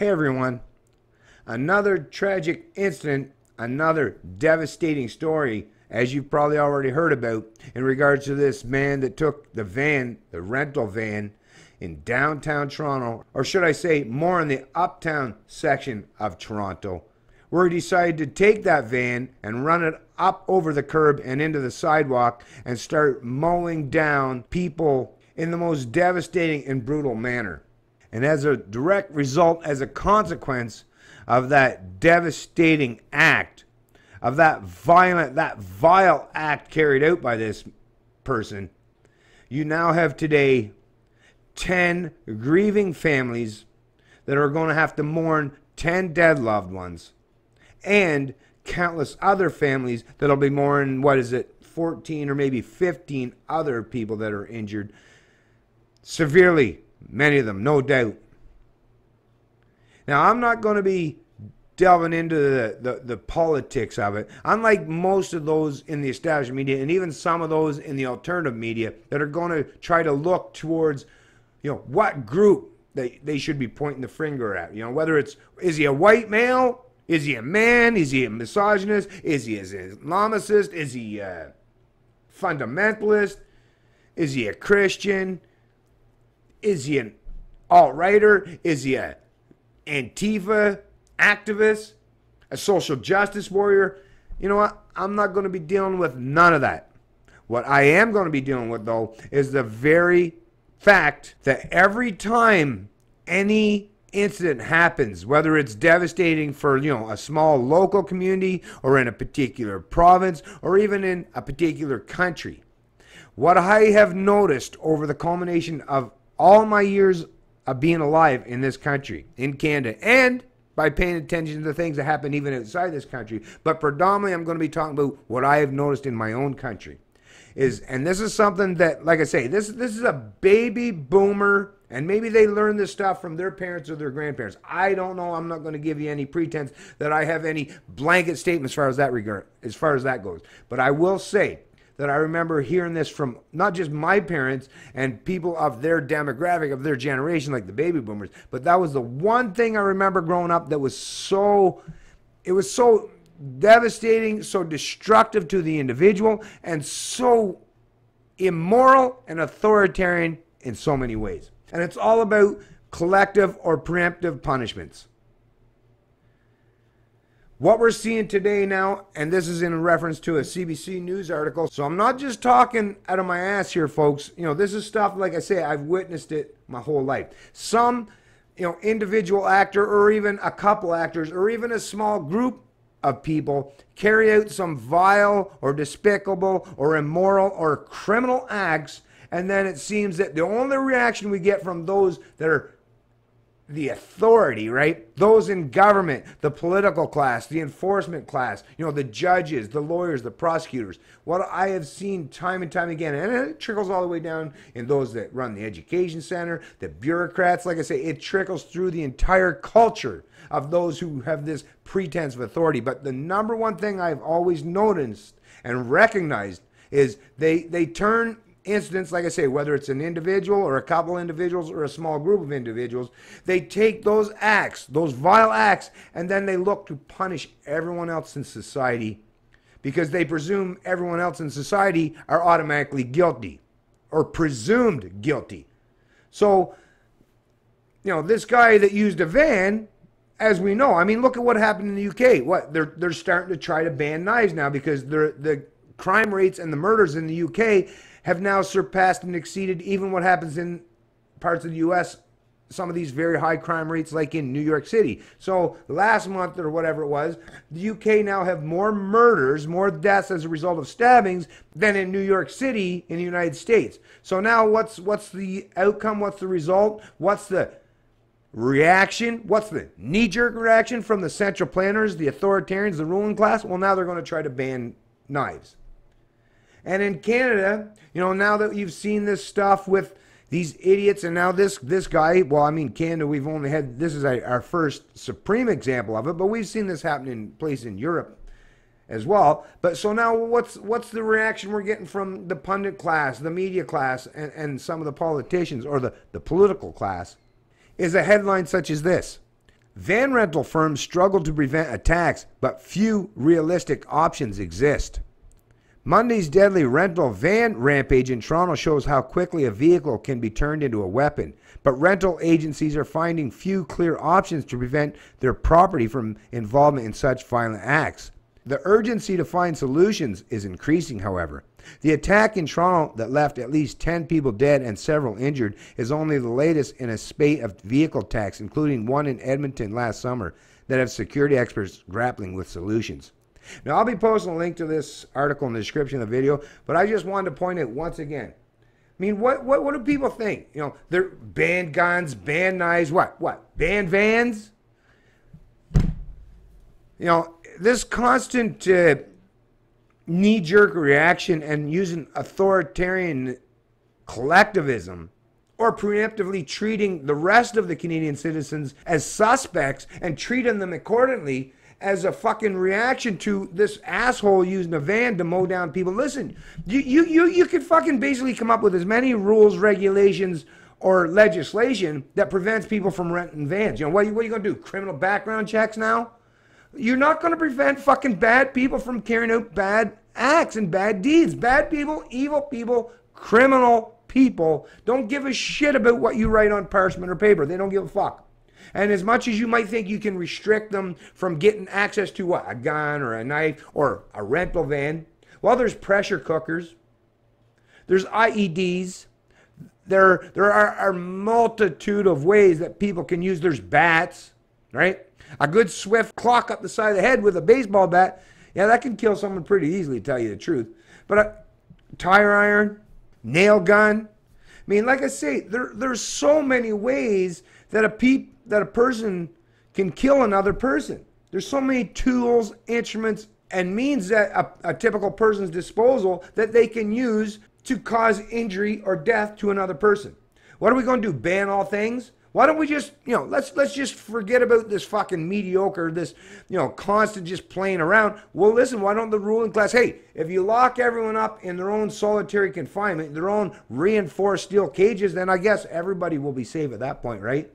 Hey everyone, another tragic incident, another devastating story, as you've probably already heard about, in regards to this man that took the van, the rental van, in downtown Toronto, or should I say more in the uptown section of Toronto, where he decided to take that van and run it up over the curb and into the sidewalk and start mowing down people in the most devastating and brutal manner. And as a direct result, as a consequence of that devastating act, of that vile act carried out by this person, you now have today 10 grieving families that are going to have to mourn 10 dead loved ones, and countless other families that'll be mourning, 14 or maybe 15 other people that are injured severely. Many of them, no doubt. Now, I'm not going to be delving into the politics of it. Unlike most of those in the established media, and even some of those in the alternative media that are going to try to look towards, what group they should be pointing the finger at. Whether is he a white male? Is he a man? Is he a misogynist? Is he an Islamicist? Is he a fundamentalist? Is he a Christian? Is he an alt-righter? Is he a Antifa activist? A social justice warrior? You know what? I'm not going to be dealing with none of that. What I am going to be dealing with, though, is the very fact that every time any incident happens, whether it's devastating for, a small local community or in a particular province or even in a particular country, what I have noticed over the culmination of all my years of being alive in this country, in Canada, and by paying attention to the things that happen even outside this country, but predominantly I'm going to be talking about what I have noticed in my own country, and this is something that, like I say, this is a baby boomer, and maybe they learned this stuff from their parents or their grandparents. I don't know. I'm not going to give you any pretense that I have any blanket statement as far as that goes. But I will say that I remember hearing this from not just my parents and people of their demographic, of their generation, like the baby boomers, but that was the one thing I remember growing up that was so devastating, so destructive to the individual, and so immoral and authoritarian in so many ways. And it's all about collective or preemptive punishments. What we're seeing today now, and this is in reference to a CBC News article, so I'm not just talking out of my ass here, folks. This is stuff, like I say, I've witnessed it my whole life. Some, individual actor or even a couple actors or even a small group of people carry out some vile or despicable or immoral or criminal acts, and then it seems that the only reaction we get from those that are the authority, right? Those in government, the political class, the enforcement class, the judges, the lawyers, the prosecutors. What I have seen time and time again, and it trickles all the way down in those that run the education center, the bureaucrats, like I say, it trickles through the entire culture of those who have this pretense of authority. But the number one thing I've always noticed and recognized is they turn incidents, like I say, whether it's an individual or a couple individuals or a small group of individuals, they take those acts, those vile acts, and then they look to punish everyone else in society because they presume everyone else in society are automatically guilty or presumed guilty. So, this guy that used a van, as we know, I mean, look at what happened in the UK. They're starting to try to ban knives now because the crime rates and the murders in the UK have now surpassed and exceeded even what happens in parts of the U.S., some of these very high crime rates like in New York City. So last month or whatever it was, the UK now have more murders, more deaths as a result of stabbings than in New York City in the United States. So now what's the outcome? What's the result? What's the reaction? What's the knee-jerk reaction from the central planners, the authoritarians, the ruling class? Well, now they're going to try to ban knives. And in Canada, now that you've seen this stuff with these idiots, and now this guy, well, I mean, Canada, we've only had, this is our first supreme example of it, but we've seen this happen in place in Europe as well. But so now what's the reaction we're getting from the pundit class, the media class, and some of the politicians, or the political class, is a headline such as this: Van rental firms struggle to prevent attacks, but few realistic options exist. Monday's deadly rental van rampage in Toronto shows how quickly a vehicle can be turned into a weapon, but rental agencies are finding few clear options to prevent their property from involvement in such violent acts. The urgency to find solutions is increasing, however. The attack in Toronto that left at least 10 people dead and several injured is only the latest in a spate of vehicle attacks, including one in Edmonton last summer, that have security experts grappling with solutions. Now, I'll be posting a link to this article in the description of the video, but I just wanted to point out once again. I mean, what do people think? You know, they're ban guns, ban knives, what? Ban vans? You know, this constant knee-jerk reaction and using authoritarian collectivism or preemptively treating the rest of the Canadian citizens as suspects and treating them accordingly as a fucking reaction to this asshole using a van to mow down people. Listen, you could fucking basically come up with as many rules, regulations, or legislation that prevents people from renting vans. You know, what are you going to do? Criminal background checks now? You're not going to prevent fucking bad people from carrying out bad acts and bad deeds. Bad people, evil people, criminal people don't give a shit about what you write on parchment or paper. They don't give a fuck. And as much as you might think you can restrict them from getting access to what? A gun or a knife or a rental van. Well, there's pressure cookers. There's IEDs. There are a multitude of ways that people can use. There's bats, right? A good swift clock up the side of the head with a baseball bat, yeah, that can kill someone pretty easily, to tell you the truth. But a tire iron, nail gun. I mean, like I say, there's so many ways that a person can kill another person. There's so many tools, instruments, and means at a typical person's disposal that they can use to cause injury or death to another person. What are we going to do? Ban all things? Why don't we just, let's just forget about this fucking mediocre, this, constant just playing around. Well, listen, why don't the ruling class, hey, if you lock everyone up in their own solitary confinement, their own reinforced steel cages, then I guess everybody will be safe at that point, right?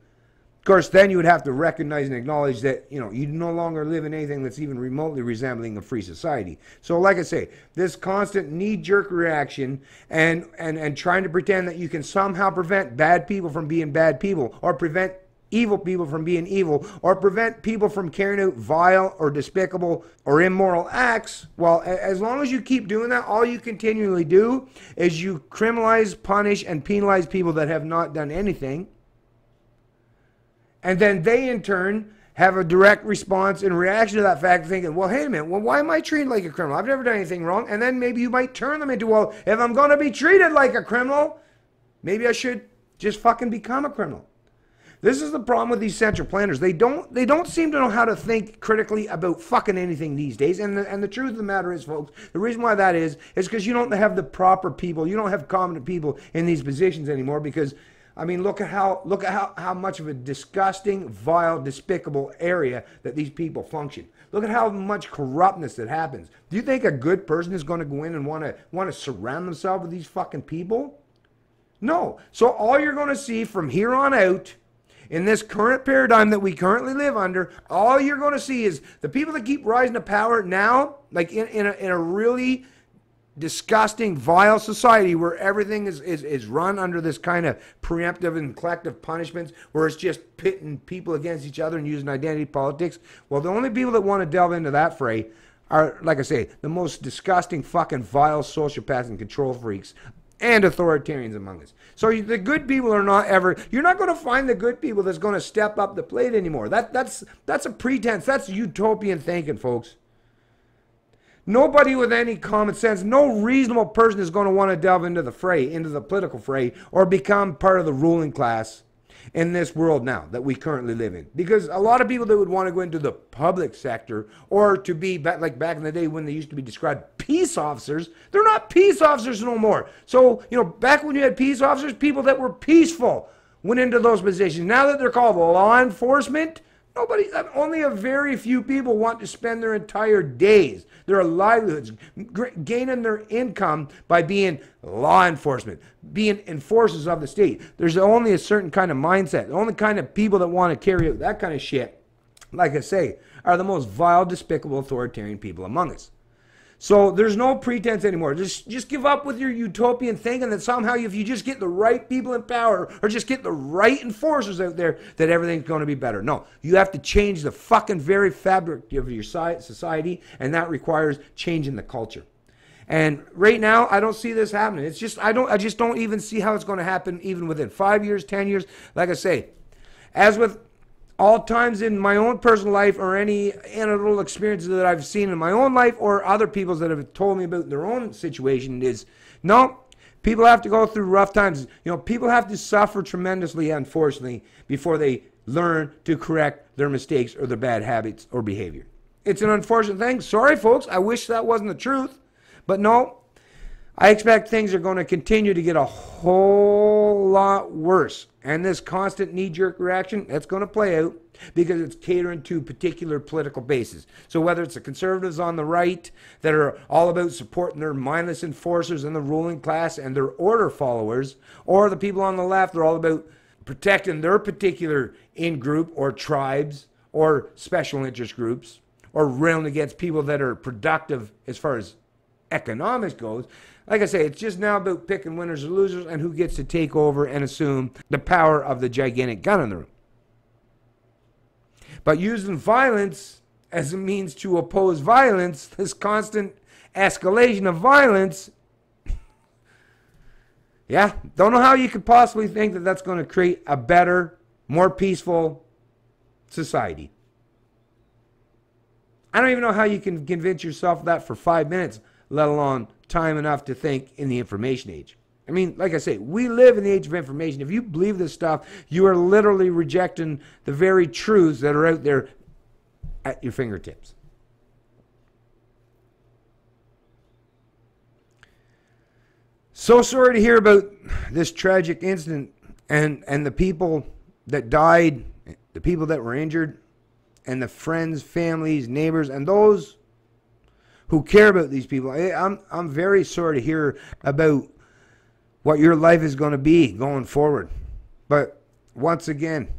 Of course, then you would have to recognize and acknowledge that, you no longer live in anything that's even remotely resembling a free society. So like I say, this constant knee-jerk reaction and trying to pretend that you can somehow prevent bad people from being bad people, or prevent evil people from being evil, or prevent people from carrying out vile or despicable or immoral acts, well, as long as you keep doing that, all you continually do is you criminalize, punish, and penalize people that have not done anything. And then they, in turn, have a direct response in reaction to that fact, thinking, well, hey, man, why am I treated like a criminal? I've never done anything wrong. And then maybe you might turn them into, well, if I'm going to be treated like a criminal, maybe I should just fucking become a criminal. This is the problem with these central planners. They don't seem to know how to think critically about fucking anything these days. And the truth of the matter is, folks, the reason why that is because you don't have the proper people. You don't have competent people in these positions anymore because, I mean, look at how much of a disgusting, vile, despicable area that these people function. Look at how much corruptness that happens. Do you think a good person is going to go in and want to surround themselves with these fucking people? No. So all you're going to see from here on out, in this current paradigm that we currently live under, all you're going to see is the people that keep rising to power now, like in a really disgusting, vile society where everything is run under this kind of preemptive and collective punishments, where it's just pitting people against each other and using identity politics. Well, the only people that want to delve into that fray are, like I say, the most disgusting, fucking vile sociopaths and control freaks and authoritarians among us. So the good people are not ever, you're not going to find the good people that's going to step up the plate anymore. That's a pretense. That's utopian thinking, folks. Nobody with any common sense, no reasonable person is going to want to delve into the fray, into the political fray, or become part of the ruling class in this world now that we currently live in. Because a lot of people that would want to go into the public sector, or to be like back in the day when they used to be described peace officers, they're not peace officers no more. So, back when you had peace officers, people that were peaceful went into those positions. Now that they're called law enforcement, only a very few people want to spend their entire days, their livelihoods, gaining their income by being law enforcement, being enforcers of the state. There's only a certain kind of mindset, the only kind of people that want to carry out that kind of shit like I say, are the most vile, despicable, authoritarian people among us. So there's no pretense anymore. Just give up with your utopian thinking that somehow if you just get the right people in power or just get the right enforcers out there, that everything's going to be better. No, you have to change the fucking very fabric of your society, and that requires changing the culture. And right now, I don't see this happening. It's just I just don't even see how it's going to happen even within 5 years, 10 years. Like I say, as with all times in my own personal life or any anecdotal experiences that I've seen in my own life or other people's that have told me about their own situation is, no, people have to go through rough times. You know, people have to suffer tremendously, unfortunately, before they learn to correct their mistakes or their bad habits or behavior. It's an unfortunate thing. Sorry, folks. I wish that wasn't the truth. But no, I expect things are going to continue to get a whole lot worse. And this constant knee-jerk reaction, that's going to play out because it's catering to particular political bases. So whether it's the conservatives on the right that are all about supporting their mindless enforcers and the ruling class and their order followers, or the people on the left that are all about protecting their particular in-group or tribes or special interest groups, or railing against people that are productive as far as economics goes. Like I say, it's just now about picking winners or losers and who gets to take over and assume the power of the gigantic gun in the room. But using violence as a means to oppose violence, this constant escalation of violence, yeah, don't know how you could possibly think that that's going to create a better, more peaceful society. I don't even know how you can convince yourself of that for 5 minutes, let alone time enough to think in the information age. I mean, like I say, we live in the age of information. If you believe this stuff, you are literally rejecting the very truths that are out there at your fingertips. So sorry to hear about this tragic incident and the people that died, the people that were injured, and the friends, families, neighbors, and those who care about these people. I'm very sorry to hear about what your life is going to be going forward. But once again,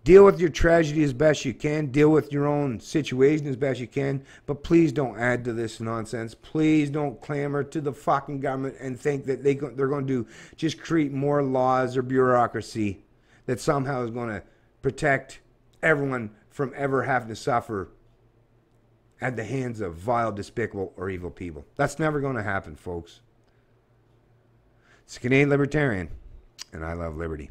deal with your tragedy as best you can. Deal with your own situation as best you can. But please don't add to this nonsense. Please don't clamor to the fucking government and think that they're going to just create more laws or bureaucracy that somehow is going to protect everyone from ever having to suffer at the hands of vile, despicable, or evil people. That's never going to happen, folks. It's Canadian Libertarian, and I love liberty.